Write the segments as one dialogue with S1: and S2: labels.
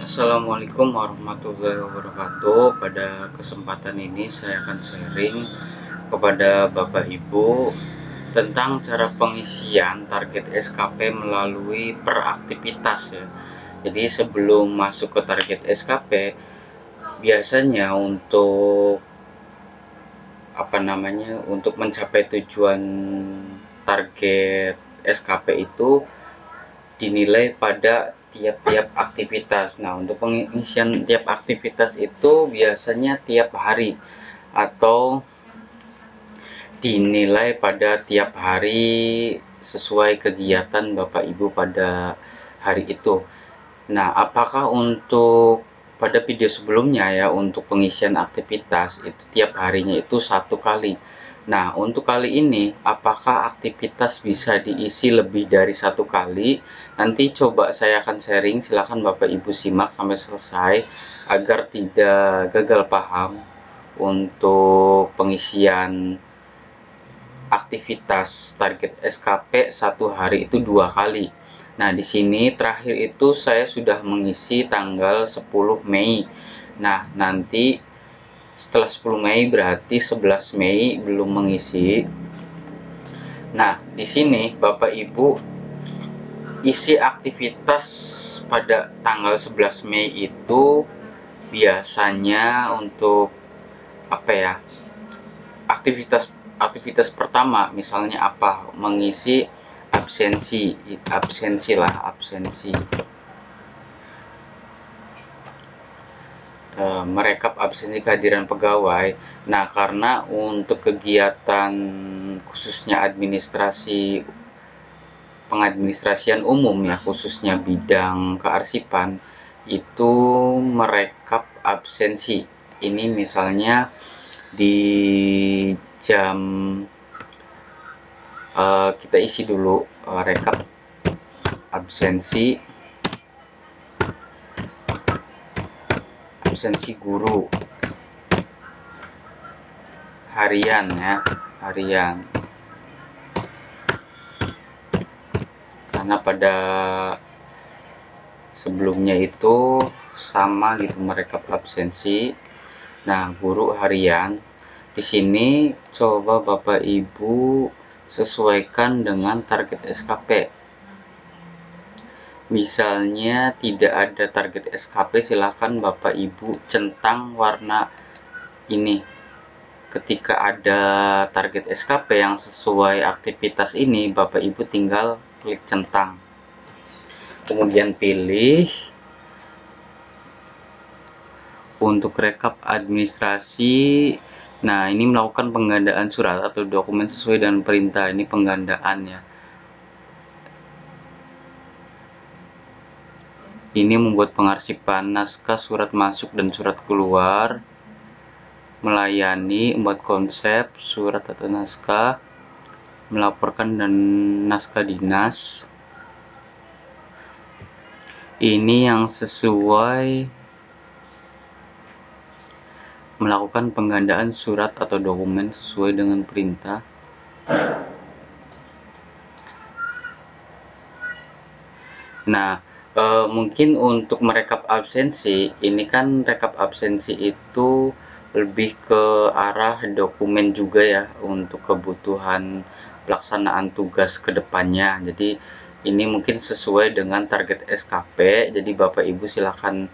S1: Assalamualaikum warahmatullahi wabarakatuh. Pada kesempatan ini saya akan sharing kepada Bapak Ibu tentang cara pengisian target SKP melalui peraktivitas ya. Jadi sebelum masuk ke target SKP, biasanya untuk mencapai tujuan target SKP itu dinilai pada tiap-tiap aktivitas. Nah, untuk pengisian tiap aktivitas itu biasanya tiap hari atau dinilai pada tiap hari sesuai kegiatan Bapak Ibu pada hari itu. Nah, apakah untuk pada video sebelumnya ya, untuk pengisian aktivitas itu tiap harinya itu 1 kali. Nah, untuk kali ini apakah aktivitas bisa diisi lebih dari 1 kali? Nanti coba saya akan sharing, silahkan Bapak Ibu simak sampai selesai agar tidak gagal paham untuk pengisian aktivitas target SKP 1 hari itu 2 kali. Nah, di sini terakhir itu saya sudah mengisi tanggal 10 Mei. Nah, nanti setelah 10 Mei berarti 11 Mei belum mengisi. Nah, di sini Bapak Ibu isi aktivitas pada tanggal 11 Mei itu biasanya untuk aktivitas pertama misalnya mengisi absensi, merekap absensi kehadiran pegawai. Nah, karena untuk kegiatan khususnya pengadministrasian umum ya, khususnya bidang kearsipan itu merekap absensi. Ini misalnya di jam kita isi dulu rekap absensi guru harian ya, karena pada sebelumnya itu sama gitu merekap absensi. Nah, guru harian di sini coba Bapak Ibu sesuaikan dengan target SKP. Misalnya tidak ada target SKP, silakan Bapak Ibu centang warna ini. Ketika ada target SKP yang sesuai aktivitas ini, Bapak Ibu tinggal klik centang. Kemudian pilih untuk rekap administrasi. Nah, ini melakukan penggandaan surat atau dokumen sesuai dengan perintah. Ini penggandaan ya. Ini membuat pengarsipan naskah, surat masuk dan surat keluar. Melayani, membuat konsep, surat atau naskah, melaporkan dan naskah dinas. Ini yang sesuai melakukan penggandaan surat atau dokumen sesuai dengan perintah. Nah, mungkin untuk merekap absensi, ini kan rekap absensi itu lebih ke arah dokumen juga ya, untuk kebutuhan pelaksanaan tugas ke depannya. Jadi ini mungkin sesuai dengan target SKP, jadi Bapak Ibu silahkan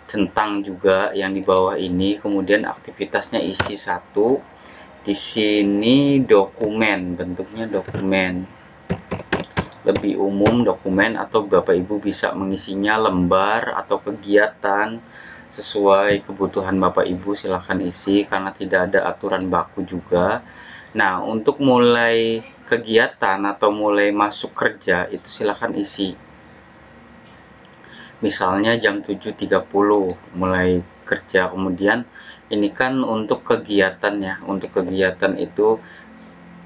S1: centang juga yang di bawah ini, kemudian aktivitasnya isi 1. Di sini dokumen, bentuknya dokumen. Lebih umum dokumen, atau Bapak Ibu bisa mengisinya lembar atau kegiatan sesuai kebutuhan Bapak Ibu, silahkan isi karena tidak ada aturan baku juga. Nah, untuk mulai kegiatan atau mulai masuk kerja itu silahkan isi. Misalnya jam 7.30 mulai kerja, kemudian ini kan untuk kegiatannya, untuk kegiatan itu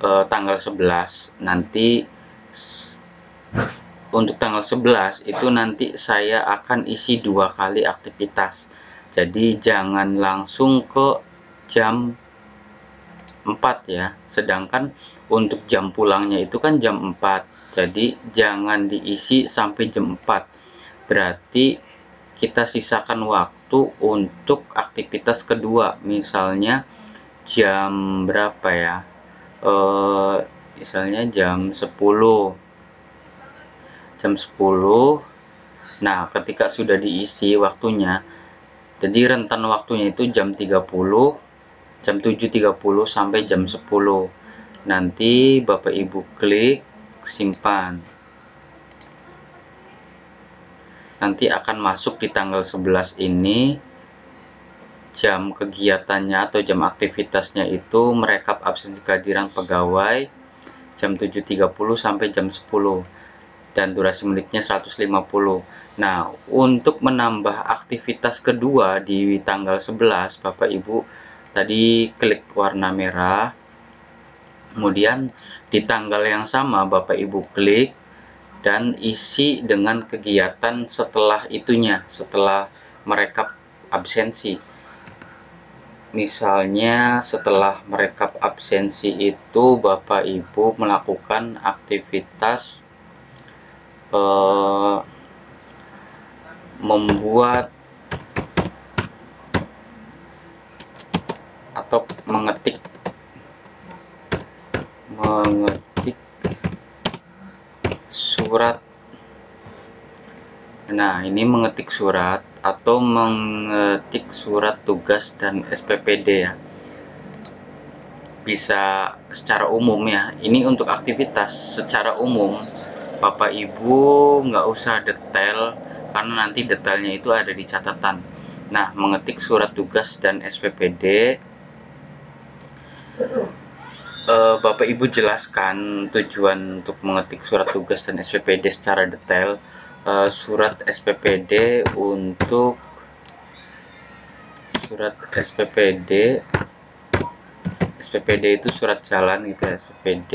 S1: tanggal 11 nanti. Untuk tanggal 11 itu nanti saya akan isi 2 kali aktivitas. Jadi jangan langsung ke jam 4 ya. Sedangkan untuk jam pulangnya itu kan jam 4. Jadi jangan diisi sampai jam 4. Berarti kita sisakan waktu untuk aktivitas kedua, misalnya jam berapa ya, misalnya jam 10. Nah ketika sudah diisi waktunya, jadi rentan waktunya itu jam 7.30 sampai jam 10. Nanti Bapak Ibu klik simpan. Nanti akan masuk di tanggal 11 ini. Jam kegiatannya atau jam aktivitasnya itu merekap absensi kehadiran pegawai jam 7.30 sampai jam 10 dan durasi menitnya 150. Nah, untuk menambah aktivitas kedua di tanggal 11, Bapak Ibu tadi klik warna merah. Kemudian di tanggal yang sama Bapak Ibu klik dan isi dengan kegiatan setelah itunya, setelah merekap absensi. Misalnya setelah merekap absensi itu Bapak Ibu melakukan aktivitas membuat atau mengetik surat. Nah, ini mengetik surat atau mengetik surat tugas dan SPPD ya. Bisa secara umum ya. Ini untuk aktivitas secara umum. Bapak Ibu nggak usah detail karena nanti detailnya itu ada di catatan. Nah, mengetik surat tugas dan SPPD, Bapak Ibu jelaskan tujuan untuk mengetik surat tugas dan SPPD secara detail. Surat SPPD SPPD itu surat jalan gitu ya, SPPD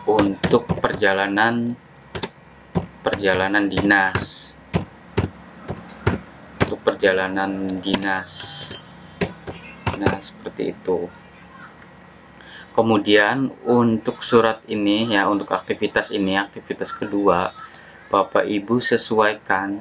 S1: untuk perjalanan dinas. Untuk perjalanan dinas. Nah, seperti itu. Kemudian untuk surat ini ya, untuk aktivitas ini, aktivitas kedua, Bapak Ibu sesuaikan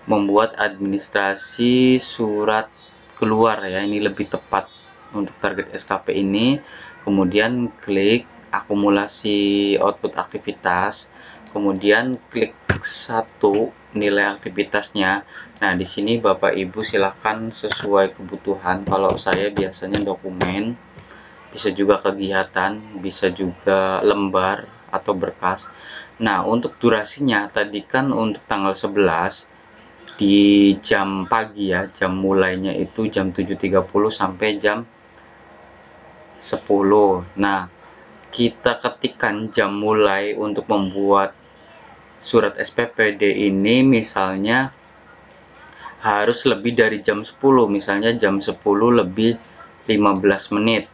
S1: membuat administrasi surat keluar ya, ini lebih tepat untuk target SKP ini. Kemudian klik akumulasi output aktivitas, kemudian klik 1 nilai aktivitasnya. Nah, di sini Bapak Ibu silahkan sesuai kebutuhan. Kalau saya biasanya dokumen, bisa juga kegiatan, bisa juga lembar atau berkas. Nah, untuk durasinya tadi kan untuk tanggal 11 di jam pagi ya, jam mulainya itu jam 7.30 sampai jam 10. Nah, kita ketikkan jam mulai untuk membuat surat SPPD ini misalnya harus lebih dari jam 10, misalnya jam 10 lebih 15 menit.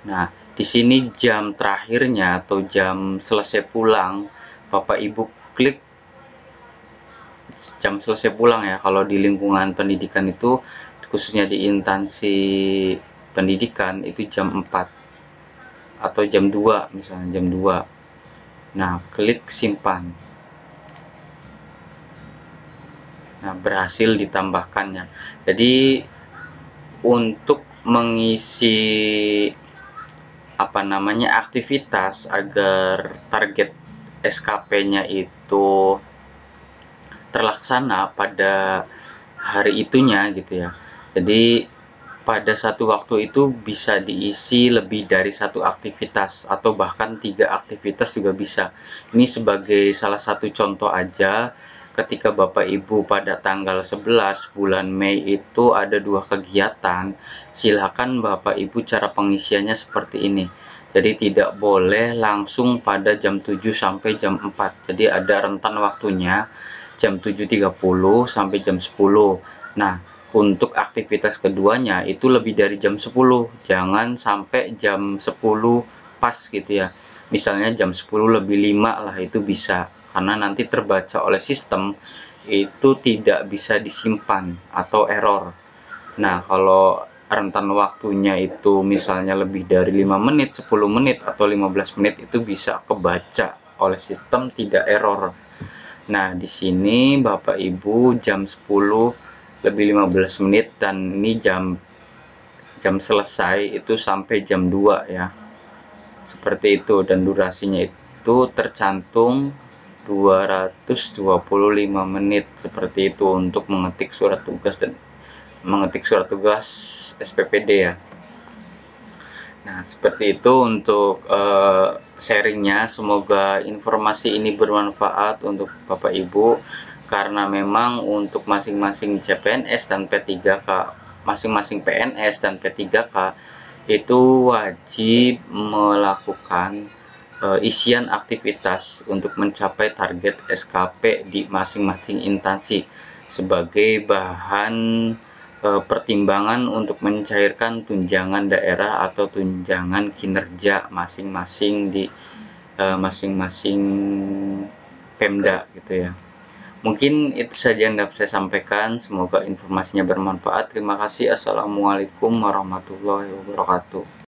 S1: Nah, di sini jam terakhirnya atau jam selesai pulang, Bapak Ibu klik jam selesai pulang ya. Kalau di lingkungan pendidikan itu, khususnya di instansi pendidikan, itu jam 4 atau jam 2, misalnya jam 2. Nah, klik simpan. Nah, berhasil ditambahkannya. Jadi untuk mengisi aktivitas agar target SKP-nya itu terlaksana pada hari itunya gitu ya. Jadi pada satu waktu itu bisa diisi lebih dari satu aktivitas atau bahkan 3 aktivitas juga bisa. Ini sebagai salah satu contoh aja, ketika Bapak Ibu pada tanggal 11 bulan Mei itu ada 2 kegiatan, silakan Bapak Ibu cara pengisiannya seperti ini. Jadi tidak boleh langsung pada jam 7 sampai jam 4. Jadi ada rentan waktunya jam 7.30 sampai jam 10. Nah, untuk aktivitas keduanya itu lebih dari jam 10. Jangan sampai jam 10 pas gitu ya. Misalnya jam 10 lebih 5 lah, itu bisa. Karena nanti terbaca oleh sistem itu tidak bisa disimpan atau error. Nah, kalau rentan waktunya itu misalnya lebih dari 5 menit, 10 menit, atau 15 menit itu bisa kebaca oleh sistem, tidak error. Nah, di sini Bapak Ibu jam 10 lebih 15 menit dan ini jam selesai itu sampai jam 2 ya. Seperti itu, dan durasinya itu tercantum 225 menit seperti itu untuk mengetik surat tugas SPPD ya. Nah, seperti itu untuk sharingnya. Semoga informasi ini bermanfaat untuk Bapak Ibu, karena memang untuk masing-masing CPNS dan P3K, masing-masing PNS dan P3K itu wajib melakukan isian aktivitas untuk mencapai target SKP di masing-masing instansi sebagai bahan pertimbangan untuk mencairkan tunjangan daerah atau tunjangan kinerja masing-masing di masing-masing Pemda gitu ya. Mungkin itu saja yang dapat saya sampaikan. Semoga informasinya bermanfaat. Terima kasih. Assalamualaikum warahmatullahi wabarakatuh.